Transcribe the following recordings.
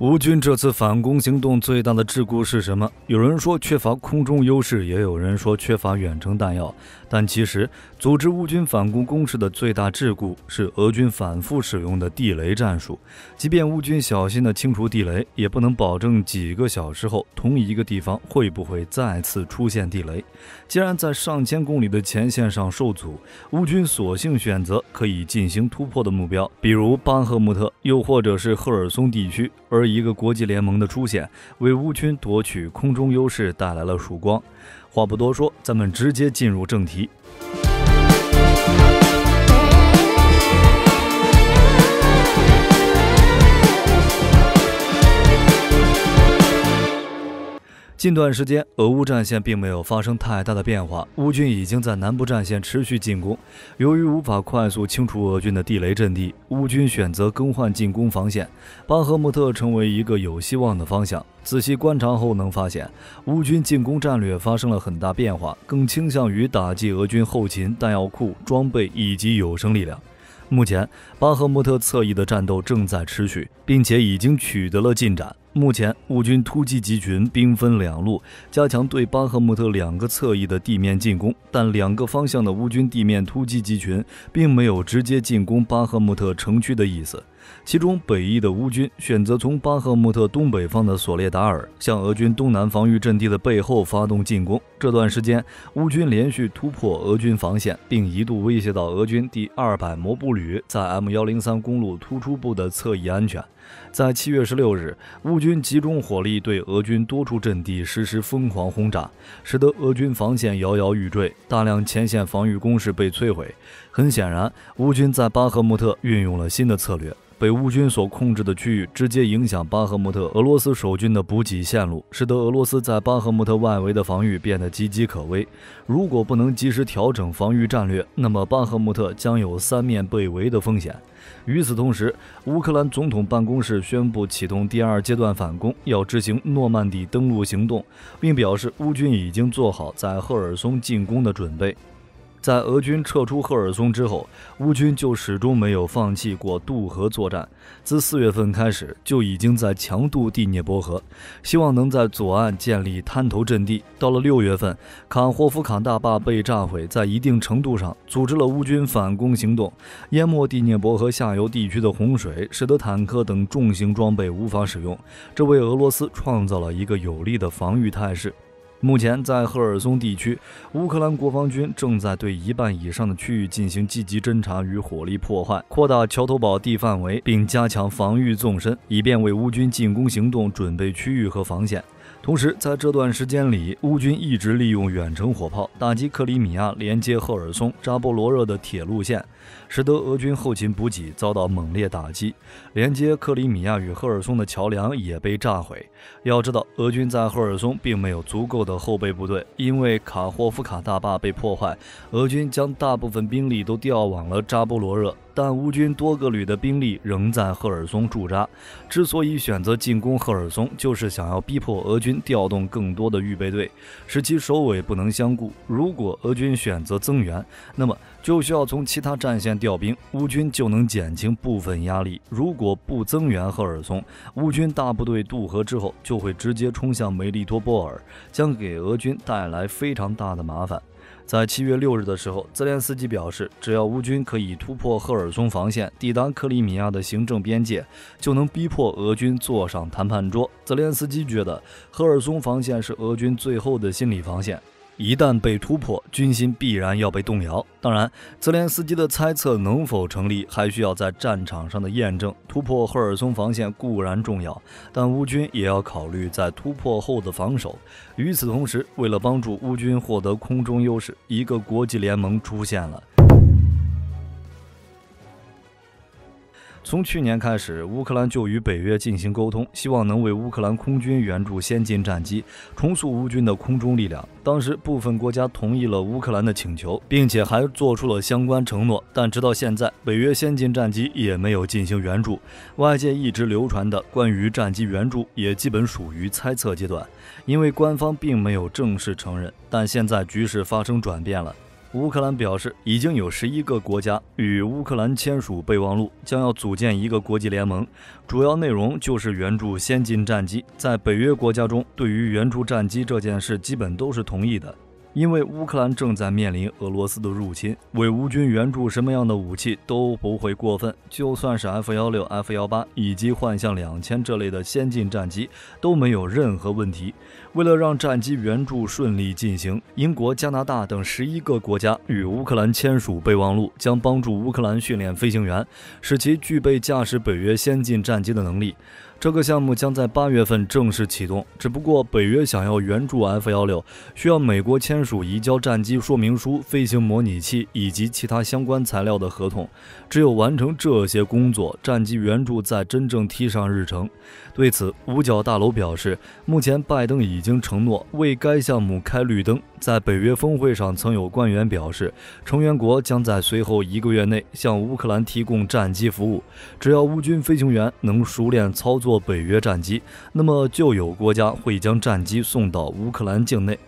乌军这次反攻行动最大的桎梏是什么？有人说缺乏空中优势，也有人说缺乏远程弹药。但其实，组织乌军反攻攻势的最大桎梏是俄军反复使用的地雷战术。即便乌军小心地清除地雷，也不能保证几个小时后同一个地方会不会再次出现地雷。既然在上千公里的前线上受阻，乌军索性选择可以进行突破的目标，比如巴赫穆特，又或者是赫尔松地区。而一个国际联盟的出现，为乌军夺取空中优势带来了曙光。话不多说，咱们直接进入正题。近段时间，俄乌战线并没有发生太大的变化，乌军已经在南部战线持续进攻。由于无法快速清除俄军的地雷阵地，乌军选择更换进攻防线，巴赫穆特成为一个有希望的方向。仔细观察后能发现，乌军进攻战略发生了很大变化，更倾向于打击俄军后勤、弹药库、装备以及有生力量。目前，巴赫穆特侧翼的战斗正在持续，并且已经取得了进展。目前，乌军突击集群兵分两路，加强对巴赫穆特两个侧翼的地面进攻，但两个方向的乌军地面突击集群并没有直接进攻巴赫穆特城区的意思。其中，北翼的乌军选择从巴赫穆特东北方的索列达尔向俄军东南防御阵地的背后发动进攻。这段时间，乌军连续突破俄军防线，并一度威胁到俄军第200摩步旅在 M103 公路突出部的侧翼安全。在7月16日，乌军集中火力对俄军多处阵地实施疯狂轰炸，使得俄军防线摇摇欲坠，大量前线防御工事被摧毁。很显然，乌军在巴赫穆特运用了新的策略。被乌军所控制的区域直接影响巴赫穆特俄罗斯守军的补给线路，使得俄罗斯在巴赫穆特外围的防御变得岌岌可危。如果不能及时调整防御战略，那么巴赫穆特将有三面被围的风险。与此同时，乌克兰总统办公室宣布启动第2阶段反攻，要执行诺曼底登陆行动，并表示乌军已经做好在赫尔松进攻的准备。在俄军撤出赫尔松之后，乌军就始终没有放弃过渡河作战。自4月份开始，就已经在强渡第聂伯河，希望能在左岸建立滩头阵地。到了6月份，卡霍夫卡大坝被炸毁，在一定程度上组织了乌军反攻行动，淹没第聂伯河下游地区的洪水，使得坦克等重型装备无法使用，这为俄罗斯创造了一个有利的防御态势。目前，在赫尔松地区，乌克兰国防军正在对1半以上的区域进行积极侦察与火力破坏，扩大桥头堡地范围，并加强防御纵深，以便为乌军进攻行动准备区域和防线。同时，在这段时间里，乌军一直利用远程火炮打击克里米亚连接赫尔松、扎波罗热的铁路线，使得俄军后勤补给遭到猛烈打击，连接克里米亚与赫尔松的桥梁也被炸毁。要知道，俄军在赫尔松并没有足够的后备部队，因为卡霍夫卡大坝被破坏，俄军将大部分兵力都调往了扎波罗热，但乌军多个旅的兵力仍在赫尔松驻扎。之所以选择进攻赫尔松，就是想要逼迫俄军调动更多的预备队，使其首尾不能相顾。如果俄军选择增援，那么就需要从其他战线调兵，乌军就能减轻部分压力。如果不增援赫尔松，乌军大部队渡河之后就会直接冲向梅利托波尔，将给俄军带来非常大的麻烦。在7月6日的时候，泽连斯基表示，只要乌军可以突破赫尔松防线，抵达克里米亚的行政边界，就能逼迫俄军坐上谈判桌。泽连斯基觉得，赫尔松防线是俄军最后的心理防线，一旦被突破，军心必然要被动摇。当然，泽连斯基的猜测能否成立，还需要在战场上的验证。突破赫尔松防线固然重要，但乌军也要考虑在突破后的防守。与此同时，为了帮助乌军获得空中优势，一个国际联盟出现了。从去年开始，乌克兰就与北约进行沟通，希望能为乌克兰空军援助先进战机，重塑乌军的空中力量。当时部分国家同意了乌克兰的请求，并且还做出了相关承诺，但直到现在，北约先进战机也没有进行援助。外界一直流传的关于战机援助也基本属于猜测阶段，因为官方并没有正式承认。但现在局势发生转变了。乌克兰表示，已经有11个国家与乌克兰签署备忘录，将要组建一个国际联盟，主要内容就是援助先进战机。在北约国家中，对于援助战机这件事基本都是同意的。因为乌克兰正在面临俄罗斯的入侵，为乌军援助什么样的武器都不会过分，就算是 F-16、F-18以及幻象2000这类的先进战机都没有任何问题。为了让战机援助顺利进行，英国、加拿大等11个国家与乌克兰签署备忘录，将帮助乌克兰训练飞行员，使其具备驾驶北约先进战机的能力。这个项目将在8月份正式启动，只不过北约想要援助 F-16，需要美国签署移交战机说明书、飞行模拟器以及其他相关材料的合同。只有完成这些工作，战机援助才真正提上日程。对此，五角大楼表示，目前拜登已经承诺为该项目开绿灯。在北约峰会上，曾有官员表示，成员国将在随后1个月内向乌克兰提供战机服务。只要乌军飞行员能熟练操作北约战机，那么就有国家会将战机送到乌克兰境内。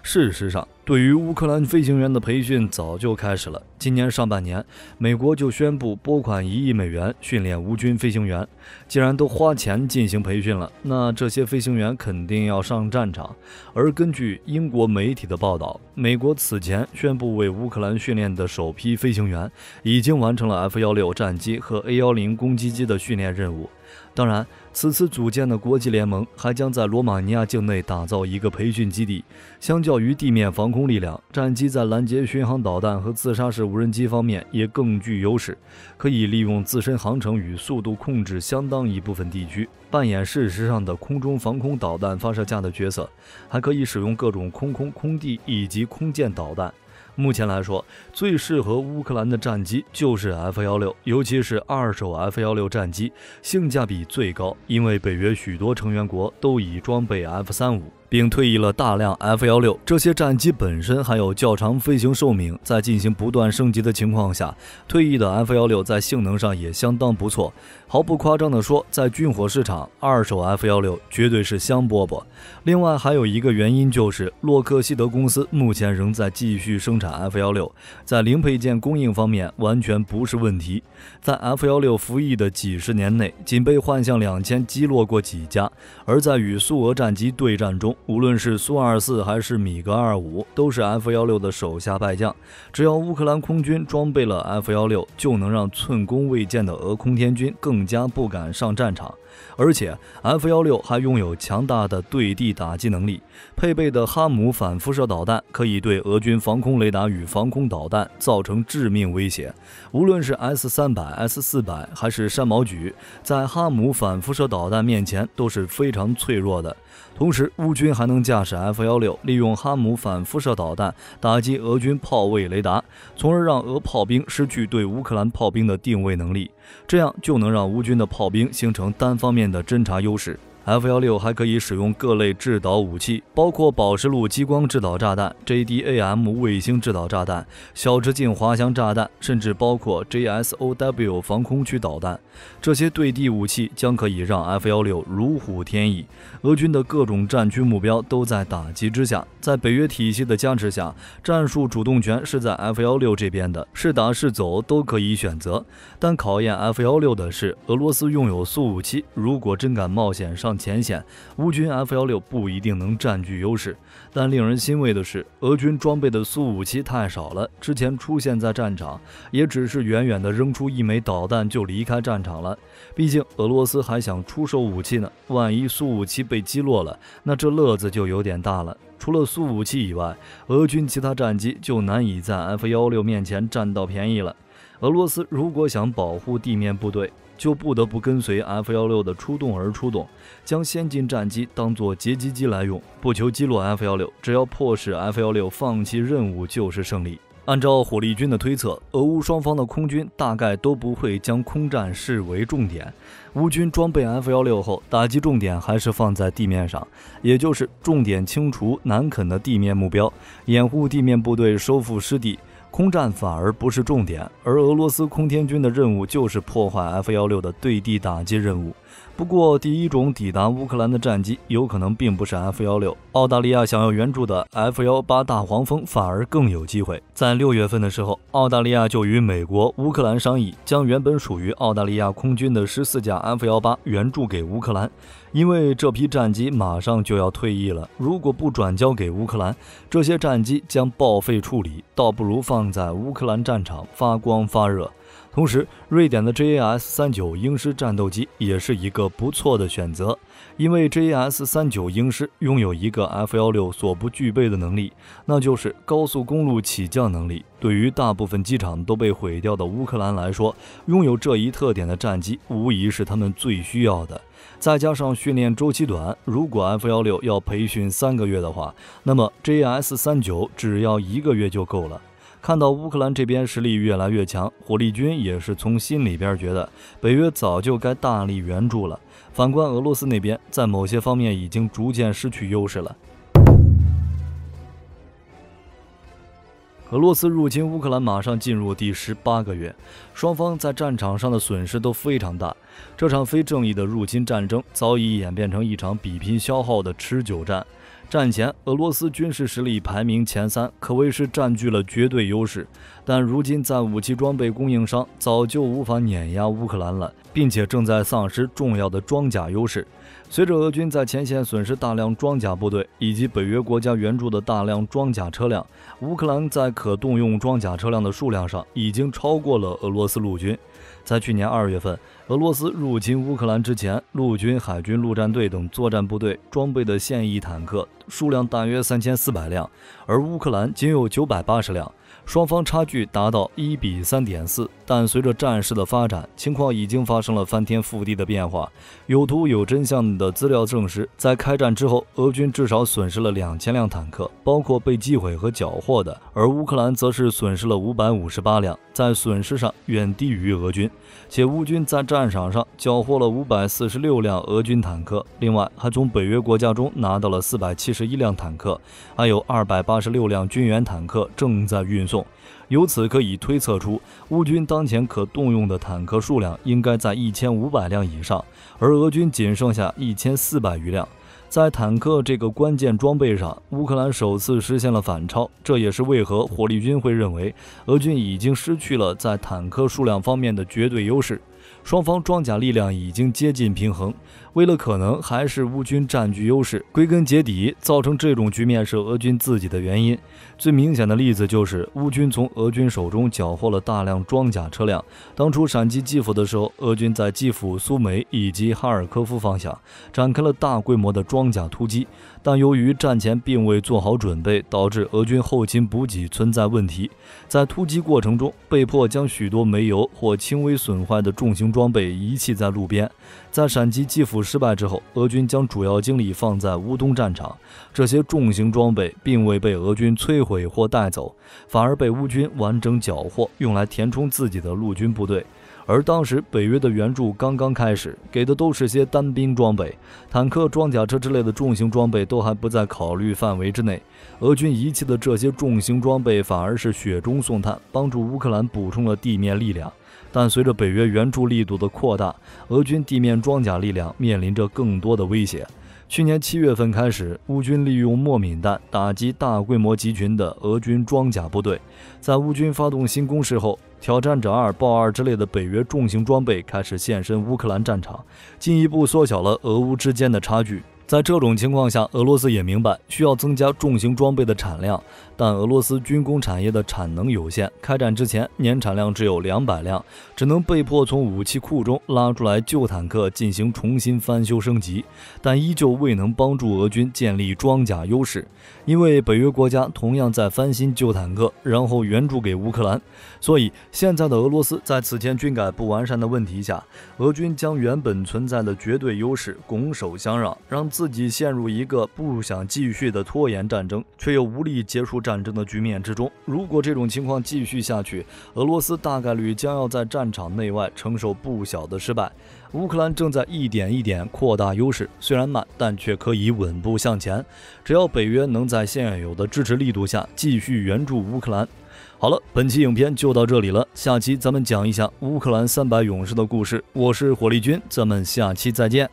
事实上，对于乌克兰飞行员的培训早就开始了。今年上半年，美国就宣布拨款1亿美元训练乌军飞行员。既然都花钱进行培训了，那这些飞行员肯定要上战场。而根据英国媒体的报道，美国此前宣布为乌克兰训练的首批飞行员已经完成了 F-16战机和 A-10攻击机的训练任务。当然，此次组建的国际联盟还将在罗马尼亚境内打造一个培训基地。相较于地面防空力量，战机在拦截巡航导弹和自杀式无人机方面也更具优势，可以利用自身航程与速度控制相当一部分地区，扮演事实上的空中防空导弹发射架的角色，还可以使用各种空空、空地以及空舰导弹。目前来说，最适合乌克兰的战机就是 F-16，尤其是二手 F-16战机，性价比最高，因为北约许多成员国都已装备 F-35。并退役了大量 F-16， 这些战机本身还有较长飞行寿命，在进行不断升级的情况下，退役的 F-16在性能上也相当不错。毫不夸张地说，在军火市场，二手 F-16绝对是香饽饽。另外还有一个原因就是洛克希德公司目前仍在继续生产 F-16，在零配件供应方面完全不是问题。在 F-16服役的几十年内，仅被幻象2000击落过几架，而在与苏俄战机对战中，无论是苏24还是米格25，都是 F-16的手下败将。只要乌克兰空军装备了 F-16，就能让寸功未见的俄空天军更加不敢上战场。而且 F-16还拥有强大的对地打击能力，配备的哈姆反辐射导弹可以对俄军防空雷达与防空导弹造成致命威胁。无论是 S-300、S-400还是山毛榉，在哈姆反辐射导弹面前都是非常脆弱的。同时，乌军还能驾驶 F-16，利用哈姆反辐射导弹打击俄军炮位雷达，从而让俄炮兵失去对乌克兰炮兵的定位能力，这样就能让乌军的炮兵形成单方面的侦察优势。F-16还可以使用各类制导武器，包括宝石路激光制导炸弹、JDAM 卫星制导炸弹、小直径滑翔炸弹，甚至包括 JSOW 防空区导弹。这些对地武器将可以让 F-16如虎添翼。俄军的各种战区目标都在打击之下，在北约体系的加持下，战术主动权是在 F-16这边的，是打是走都可以选择。但考验 F-16的是，俄罗斯拥有苏57，如果真敢冒险上前线，乌军 F-16不一定能占据优势。但令人欣慰的是，俄军装备的苏57太少了，之前出现在战场也只是远远地扔出1枚导弹就离开战场了。毕竟俄罗斯还想出售武器呢，万一苏57被击落了，那这乐子就有点大了。除了苏57以外，俄军其他战机就难以在 F-16面前占到便宜了。俄罗斯如果想保护地面部队，就不得不跟随 F-16的出动而出动，将先进战机当作截击机来用，不求击落 F-16，只要迫使 F-16放弃任务就是胜利。按照火力军的推测，俄乌双方的空军大概都不会将空战视为重点。乌军装备 F-16后，打击重点还是放在地面上，也就是重点清除难啃的地面目标，掩护地面部队收复失地。空战反而不是重点，而俄罗斯空天军的任务就是破坏 F-16的对地打击任务。不过，第一种抵达乌克兰的战机有可能并不是 F-16，澳大利亚想要援助的 F-18大黄蜂反而更有机会。在6月份的时候，澳大利亚就与美国、乌克兰商议，将原本属于澳大利亚空军的14架 F-18援助给乌克兰，因为这批战机马上就要退役了，如果不转交给乌克兰，这些战机将报废处理，倒不如放在乌克兰战场发光发热。同时，瑞典的 JAS-39 鹰狮战斗机也是一个不错的选择，因为 JAS-39 鹰狮拥有一个 F-16所不具备的能力，那就是高速公路起降能力。对于大部分机场都被毁掉的乌克兰来说，拥有这一特点的战机无疑是他们最需要的。再加上训练周期短，如果 F-16要培训3个月的话，那么 JAS-39 只要1个月就够了。看到乌克兰这边实力越来越强，火力军也是从心里边觉得北约早就该大力援助了。反观俄罗斯那边，在某些方面已经逐渐失去优势了。俄罗斯入侵乌克兰马上进入第18个月，双方在战场上的损失都非常大。这场非正义的入侵战争早已演变成一场比拼消耗的持久战。战前，俄罗斯军事实力排名前3，可谓是占据了绝对优势。但如今在武器装备供应商早就无法碾压乌克兰了，并且正在丧失重要的装甲优势。随着俄军在前线损失大量装甲部队以及北约国家援助的大量装甲车辆，乌克兰在可动用装甲车辆的数量上已经超过了俄罗斯陆军。在去年2月份，俄罗斯入侵乌克兰之前，陆军、海军陆战队等作战部队装备的现役坦克数量大约3400辆，而乌克兰仅有980辆，双方差距达到1:3.4。但随着战事的发展，情况已经发生了翻天覆地的变化。有图有真相的资料证实，在开战之后，俄军至少损失了2000辆坦克，包括被击毁和缴获的，而乌克兰则是损失了558辆，在损失上远低于俄军。且乌军在战场上缴获了546辆俄军坦克，另外还从北约国家中拿到了471辆坦克，还有286辆军援坦克正在运送。由此可以推测出，乌军当前可动用的坦克数量应该在1500辆以上，而俄军仅剩下1400余辆。在坦克这个关键装备上，乌克兰首次实现了反超，这也是为何火力军会认为俄军已经失去了在坦克数量方面的绝对优势。双方装甲力量已经接近平衡，为了可能还是乌军占据优势，归根结底造成这种局面是俄军自己的原因。最明显的例子就是乌军从俄军手中缴获了大量装甲车辆。当初闪击基辅的时候，俄军在基辅、苏梅以及哈尔科夫方向展开了大规模的装甲突击，但由于战前并未做好准备，导致俄军后勤补给存在问题，在突击过程中被迫将许多没油或轻微损坏的重型装备遗弃在路边。在闪击基辅失败之后，俄军将主要精力放在乌东战场，这些重型装备并未被俄军摧毁或带走，反而被乌军完整缴获，用来填充自己的陆军部队。而当时北约的援助刚刚开始，给的都是些单兵装备，坦克、装甲车之类的重型装备都还不在考虑范围之内。俄军遗弃的这些重型装备反而是雪中送炭，帮助乌克兰补充了地面力量。但随着北约援助力度的扩大，俄军地面装甲力量面临着更多的威胁。去年7月份开始，乌军利用莫敏弹打击大规模集群的俄军装甲部队。在乌军发动新攻势后，挑战者2、豹2之类的北约重型装备开始现身乌克兰战场，进一步缩小了俄乌之间的差距。在这种情况下，俄罗斯也明白需要增加重型装备的产量，但俄罗斯军工产业的产能有限，开战之前年产量只有200辆，只能被迫从武器库中拉出来旧坦克进行重新翻修升级，但依旧未能帮助俄军建立装甲优势。因为北约国家同样在翻新旧坦克，然后援助给乌克兰，所以现在的俄罗斯在此前军改不完善的问题下，俄军将原本存在的绝对优势拱手相让，让自己陷入一个不想继续的拖延战争却又无力结束战争的局面之中。如果这种情况继续下去，俄罗斯大概率将要在战场内外承受不小的失败。乌克兰正在一点一点扩大优势，虽然慢，但却可以稳步向前。只要北约能在现有的支持力度下继续援助乌克兰，好了，本期影片就到这里了，下期咱们讲一下乌克兰300勇士的故事。我是火力军，咱们下期再见。